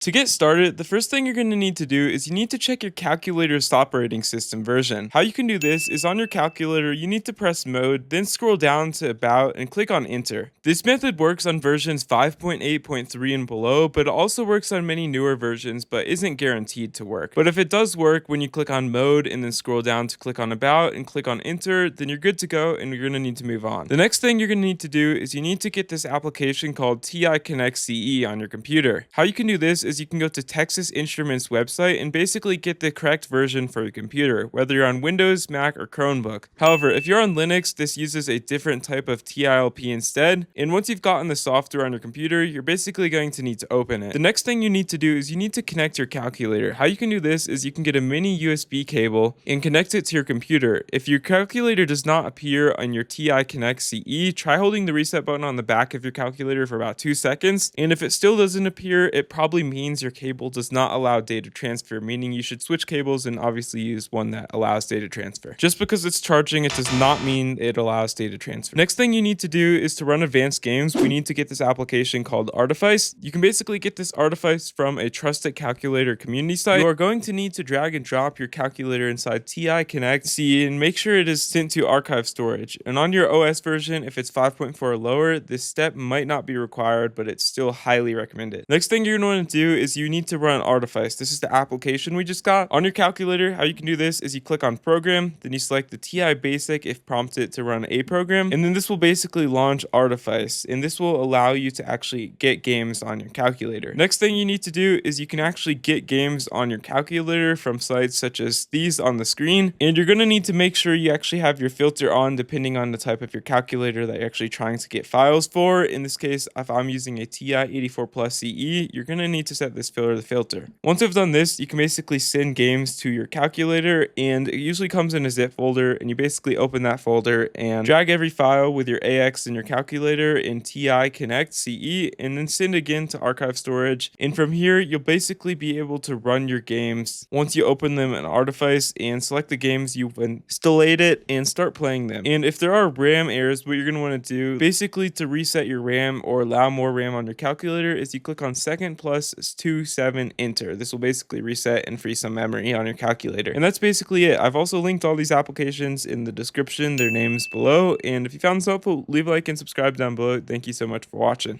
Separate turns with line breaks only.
To get started, the first thing you're going to need to do is you need to check your calculator's operating system version. How you can do this is on your calculator, you need to press mode, then scroll down to about and click on enter. This method works on versions 5.8.3 and below, but it also works on many newer versions, but isn't guaranteed to work. But if it does work, when you click on mode and then scroll down to click on about and click on enter, then you're good to go and you're going to need to move on. The next thing you're going to need to do is you need to get this application called TI Connect CE on your computer. How you can do this is you can go to Texas Instruments website and basically get the correct version for your computer, whether you're on Windows, Mac, or Chromebook. However, if you're on Linux, this uses a different type of TILP instead, and once you've gotten the software on your computer, you're basically going to need to open it. The next thing you need to do is you need to connect your calculator. How you can do this is you can get a mini USB cable and connect it to your computer. If your calculator does not appear on your TI Connect CE, try holding the reset button on the back of your calculator for about 2 seconds, and if it still doesn't appear, it probably means your cable does not allow data transfer, meaning you should switch cables and obviously use one that allows data transfer. Just because it's charging, it does not mean it allows data transfer. Next thing you need to do is to run advanced games. We need to get this application called Artifice. You can basically get this Artifice from a trusted calculator community site. You are going to need to drag and drop your calculator inside TI Connect C and make sure it is sent to archive storage. And on your OS version, if it's 5.4 or lower, this step might not be required, but it's still highly recommended. Next thing you're going to want to do is you need to run Artifice. This is the application we just got. On your calculator, how you can do this is you click on program, then you select the TI basic if prompted to run a program, and then this will basically launch Artifice, and this will allow you to actually get games on your calculator. Next thing you need to do is you can actually get games on your calculator from sites such as these on the screen, and you're going to need to make sure you actually have your filter on depending on the type of your calculator that you're actually trying to get files for. In this case, if I'm using a TI 84 Plus CE, you're going to need to set this filter. Once you've done this, you can basically send games to your calculator, and it usually comes in a zip folder, and you basically open that folder and drag every file with your AX in your calculator in TI Connect CE, and then send again to archive storage. And from here, you'll basically be able to run your games once you open them in Artifice and select the games you've installed it and start playing them. And if there are RAM errors, what you're going to want to do basically to reset your RAM or allow more RAM on your calculator is you click on second plus 27 enter. This will basically reset and free some memory on your calculator. And that's basically it. I've also linked all these applications in the description, their names below. And if you found this helpful, leave a like and subscribe down below. Thank you so much for watching.